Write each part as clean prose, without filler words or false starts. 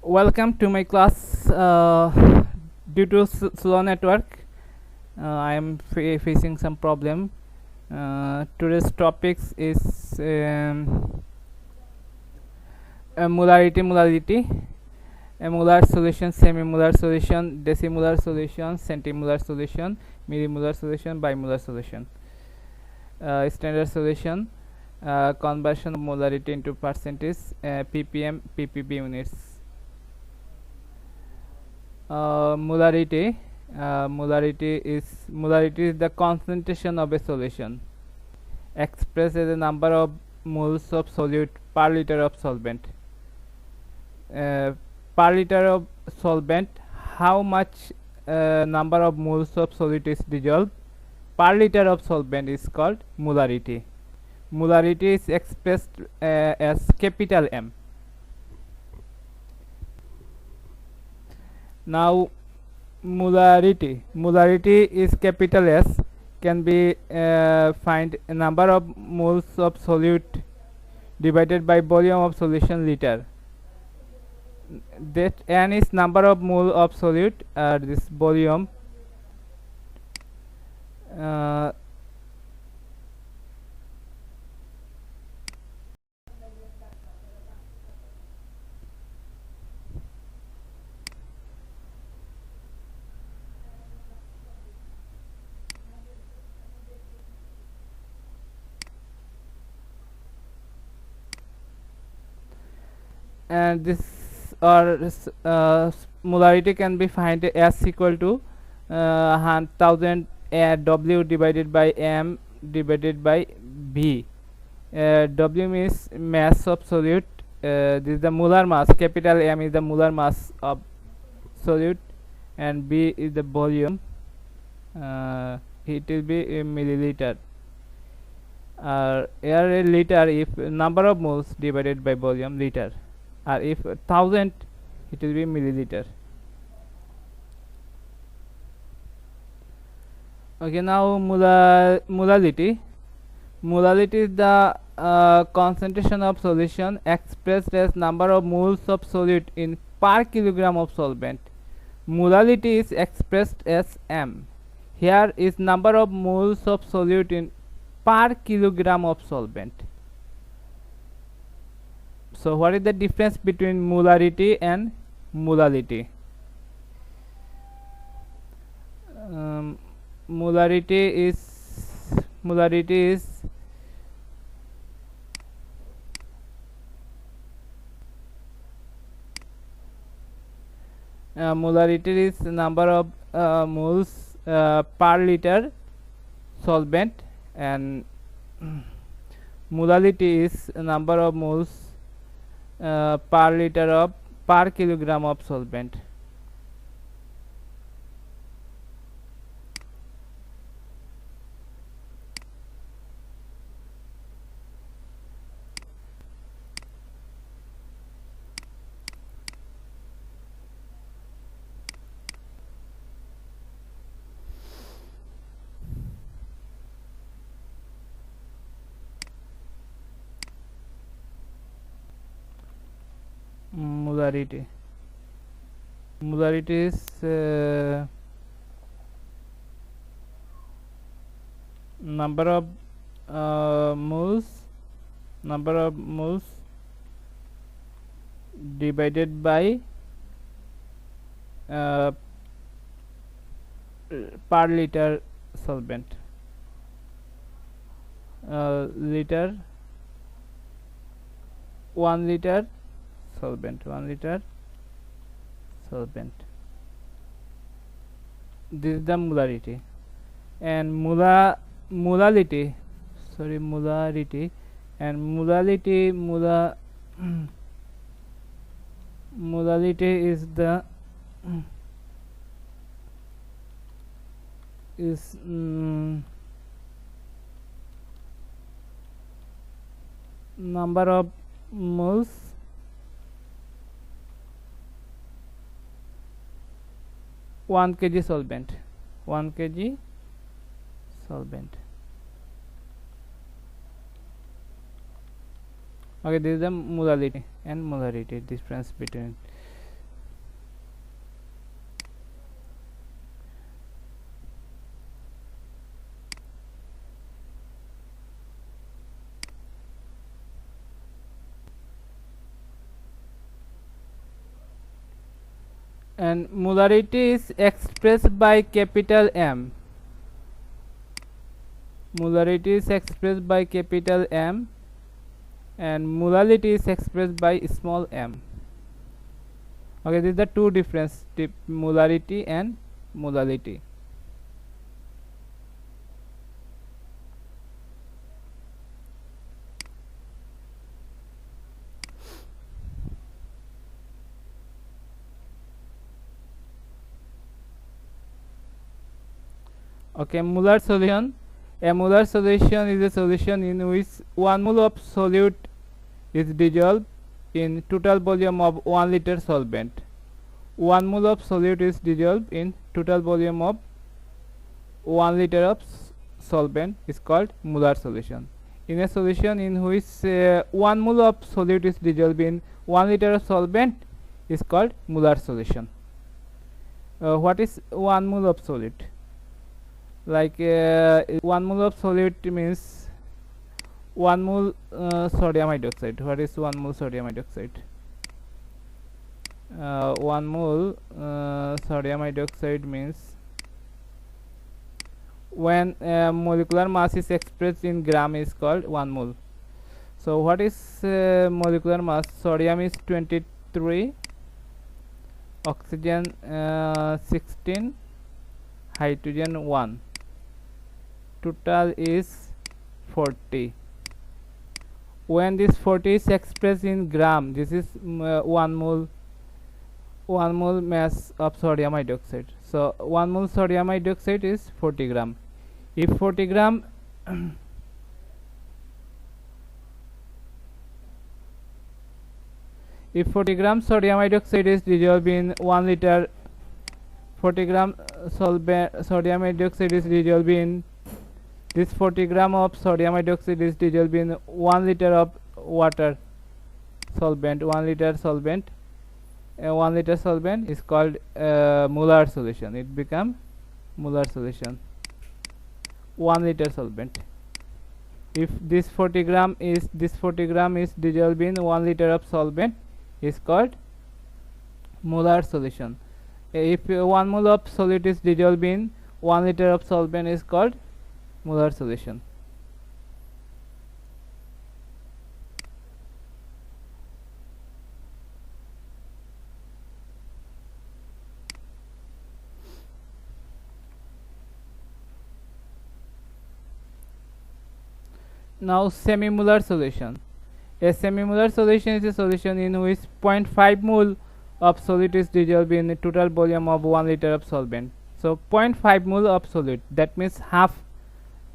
Welcome to my class. Due to slow network, I am facing some problem. Today's topics is molarity, a molar solution, semi-molar solution, decimolar solution, centimolar solution, millimolar solution, bimolar solution, standard solution, conversion of molarity into percentage, ppm, ppb units. Molarity is the concentration of a solution expressed as the number of moles of solute per liter of solvent. Per liter of solvent, how much number of moles of solute is dissolved per liter of solvent is called molarity. Molarity is expressed as capital M. Now molarity is capital S, can be find a number of moles of solute divided by volume of solution liter. That N is number of mole of solute, this volume, and this molarity can be find S equal to 1000 W divided by M divided by V. W means mass of solute. This is the molar mass. Capital M is the molar mass of solute, and B is the volume. It will be a milliliter. Here a liter if number of moles divided by volume liter, or if 1000 it will be milliliter. Okay, now molality is the concentration of solution expressed as number of moles of solute in per kilogram of solvent. Molality is expressed as M. Here is number of moles of solute in per kilogram of solvent. So what is the difference between molarity and molality? Molarity is number of moles per liter solvent, and molality is number of moles per liter of per kilogram of solvent. Molarity is number of moles divided by per liter solvent. Liter 1 liter solvent, 1 liter solvent. This is the molarity. And molality and molality is the number of moles one kg solvent. Okay, this is the molality and molarity difference between And molarity is expressed by capital M. Molarity is expressed by capital M, and molality is expressed by small m. Okay, these are the two difference, molarity and molality. Okay, Molar solution. A molar solution is a solution in which 1 mole of solute is dissolved in total volume of 1 liter solvent. 1 mole of solute is dissolved in total volume of 1 liter of solvent is called molar solution. In a solution in which 1 mole of solute is dissolved in 1 liter of solvent is called molar solution. What is 1 mole of solute? Like 1 mole of solute means 1 mole sodium hydroxide. What is 1 mole sodium hydroxide? 1 mole sodium hydroxide means when molecular mass is expressed in gram is called 1 mole. So what is molecular mass? Sodium is 23, oxygen 16, hydrogen 1. Total is 40. When this 40 is expressed in gram, this is 1 mole mass of sodium hydroxide. So 1 mole sodium hydroxide is 40 gram. If 40 gram if 40 gram sodium hydroxide is dissolved in 1 liter, 40 gram sodium hydroxide is dissolved in this 40 gram of sodium hydroxide is dissolved in 1 liter of water solvent. 1 liter solvent. 1 liter solvent is called molar solution. It become molar solution. 1 liter solvent. If this 40 gram is dissolved in 1 liter of solvent is called molar solution. If 1 mole of solute is dissolved in 1 liter of solvent is called molar solution. Now SemiMolar solution. A SemiMolar solution is a solution in which 0.5 mole of solute is dissolved in the total volume of 1 liter of solvent. So 0.5 mole of solute, that means half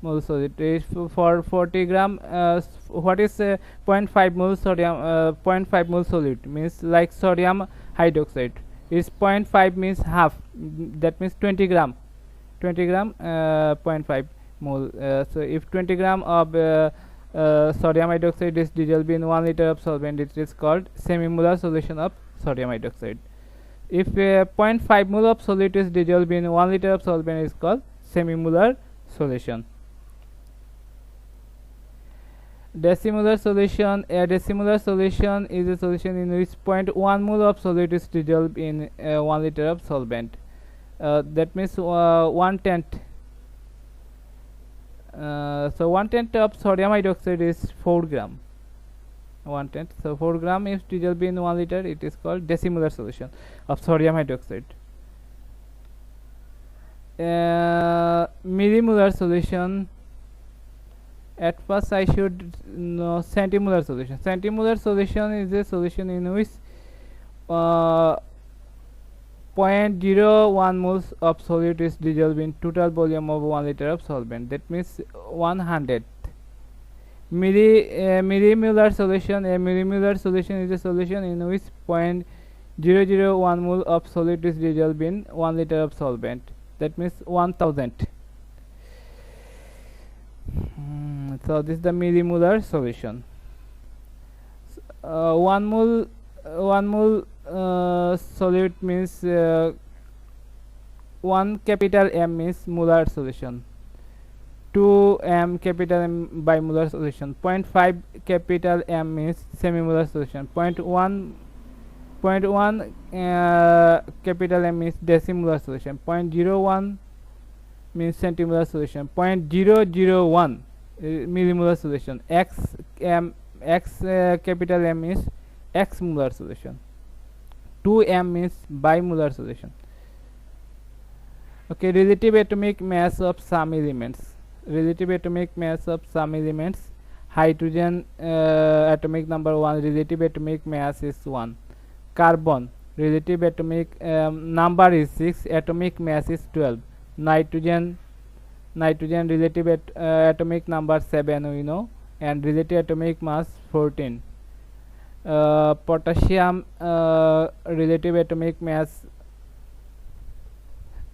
mole solute is for 40 gram. What is 0.5 mole sodium? 0.5 mole solute means like sodium hydroxide is 0.5 means half, that means 20 gram. 20 gram 0.5 mole. So if 20 gram of sodium hydroxide is dissolved in 1 liter of solvent, it is called SemiMolar solution of sodium hydroxide. If 0.5 mole of solute is dissolved in 1 liter of solvent, is called SemiMolar solution. Decimolar solution. A decimolar solution is a solution in which 0.1 mole of solute is dissolved in 1 liter of solvent. That means 1/10. So 1/10 of sodium hydroxide is 4 gram. 1/10. So 4 gram is dissolved in 1 liter. It is called decimolar solution of sodium hydroxide. Millimolar solution. At first I should know centimolar solution. Centimolar solution is a solution in which 0.01 moles of solute is dissolved in total volume of 1 liter of solvent. That means 100. Millimolar solution. A millimolar solution is a solution in which 0.001 mole of solute is dissolved in 1 liter of solvent. That means 1000. So this is the millimolar solution. 1 mole solute means 1 capital M means molar solution. 2 M capital M bimolar solution. 0.5 capital M means semimolar solution. 0.1 0.1 capital M means decimolar solution. 0.01 means centimolar solution. 0.001 millimolar solution. Capital M means x molar solution. 2m means bimolar solution. Okay, relative atomic mass of some elements. Relative atomic mass of some elements. Hydrogen atomic number 1, relative atomic mass is 1. Carbon relative atomic number is 6, atomic mass is 12. Nitrogen relative atomic number 7, we know, and relative atomic mass 14. Potassium relative atomic mass,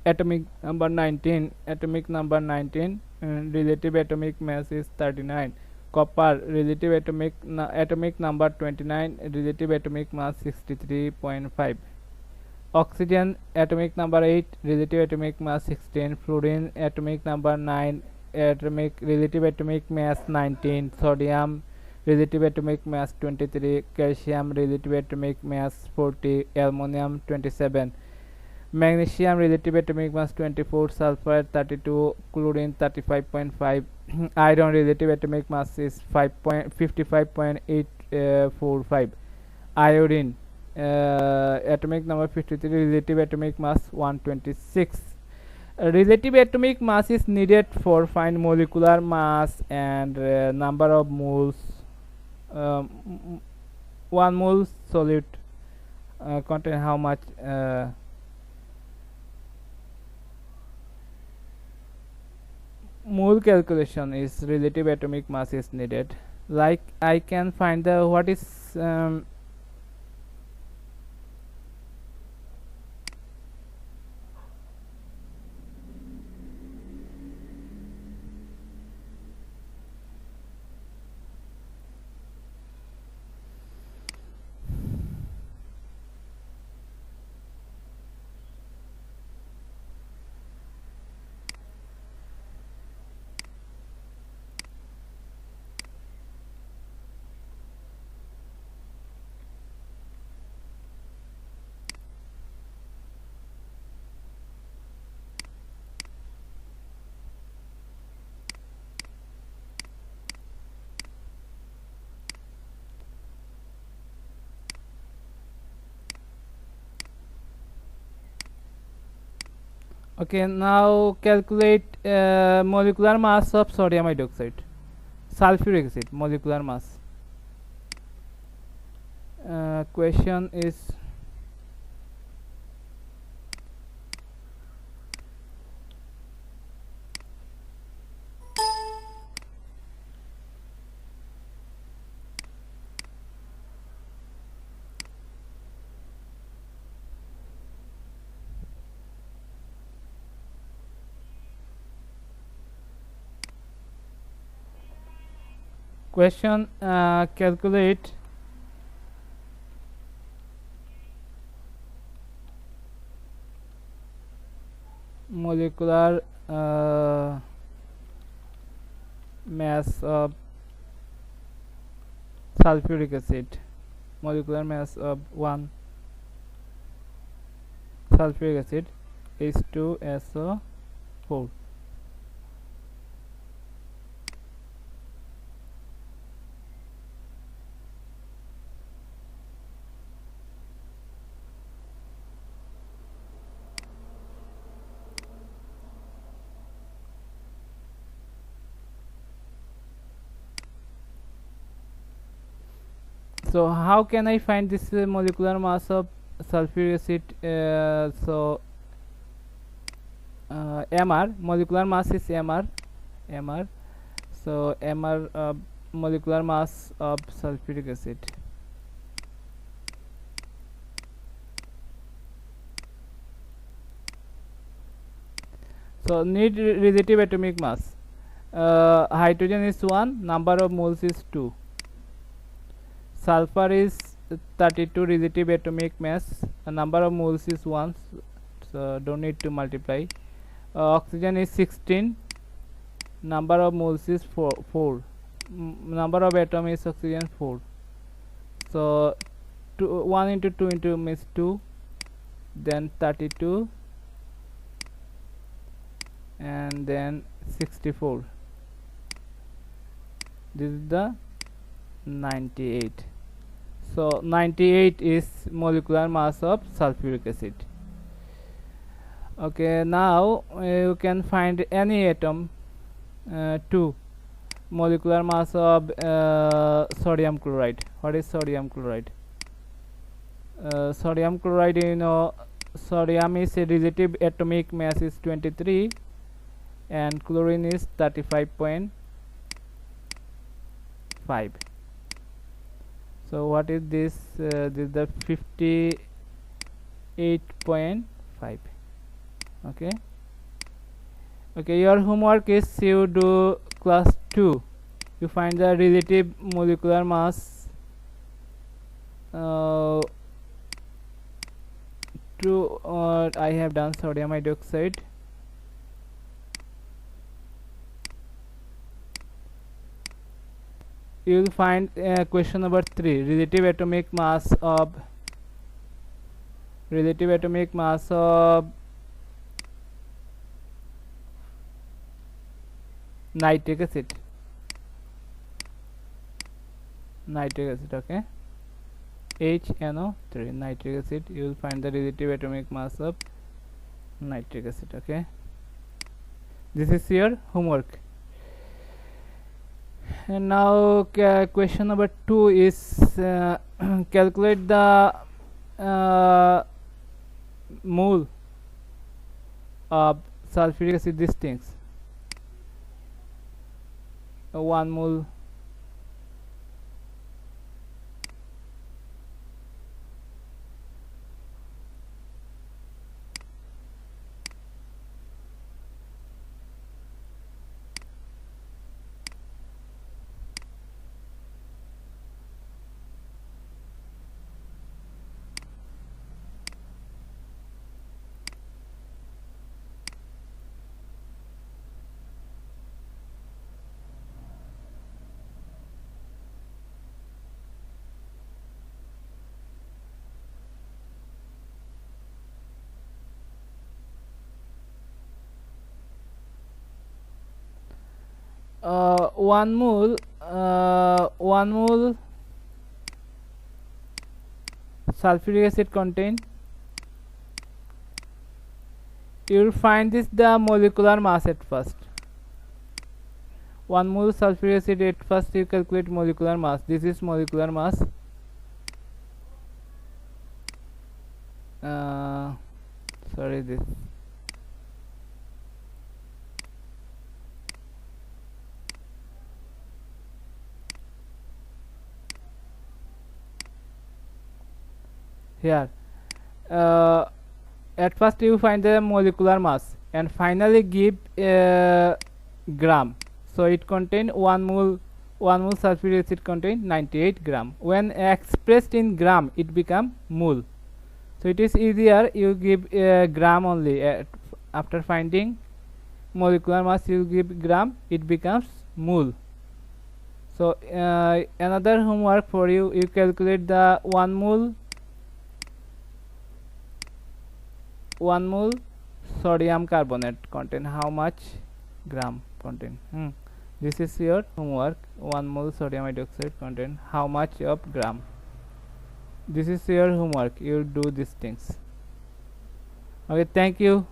atomic number 19, and relative atomic mass is 39. Copper relative atomic number 29, relative atomic mass 63.5. Oxygen atomic number 8, relative atomic mass 16. Fluorine atomic number 9, relative atomic mass 19. Sodium relative atomic mass 23. Calcium relative atomic mass 40. Aluminum 27. Magnesium relative atomic mass 24. Sulfur 32. Chlorine 35.5. Iron relative atomic mass is 55.845. Iodine atomic number 53, relative atomic mass 126. Relative atomic mass is needed for find molecular mass and number of moles. 1 mole solute contain how much mole calculation is relative atomic mass is needed. Like I can find the what is okay, now calculate molecular mass of sodium hydroxide. Sulfuric acid molecular mass. Question is calculate molecular mass of sulfuric acid. Molecular mass of 1 sulfuric acid is 2SO4. So how can I find this molecular mass of sulfuric acid? Mr, molecular mass is Mr. So Mr molecular mass of sulfuric acid. So need relative atomic mass. Hydrogen is 1, number of moles is 2. Sulfur is 32, relative atomic mass, number of moles is 1, so don't need to multiply. Oxygen is 16, number of moles is 4. Number of atoms is oxygen 4. So 1 into 2 into means 2, then 32, and then 64. This is the 98. So 98 is molecular mass of sulfuric acid. Okay, now you can find any atom to molecular mass of sodium chloride. What is sodium chloride? Sodium chloride, you know, sodium is a relative atomic mass is 23 and chlorine is 35.5. So what is this? This is the 58.5. Okay. Okay, your homework is you do class 2. You find the relative molecular mass I have done sodium hydroxide. You will find question number 3, relative atomic mass of nitric acid. Okay, HNO3, nitric acid. You will find the relative atomic mass of nitric acid. Okay, this is your homework. And now question number 2 is calculate the mole of sulfuric acid. These things, 1 mole one mole sulfuric acid contain, you will find this the molecular mass at first. 1 mole sulfuric acid, at first you calculate molecular mass. This is molecular mass. Sorry, this here. At first you find the molecular mass and finally give gram. So it contain 1 mole sulfuric acid contain 98 gram. When expressed in gram, it become mole. So it is easier, you give gram only. After finding molecular mass, you give gram, it becomes mole. So another homework for you, you calculate the 1 mole sodium carbonate contain how much gram contain. This is your homework. 1 mole sodium hydroxide contain how much of gram. This is your homework. You do these things. Okay, thank you.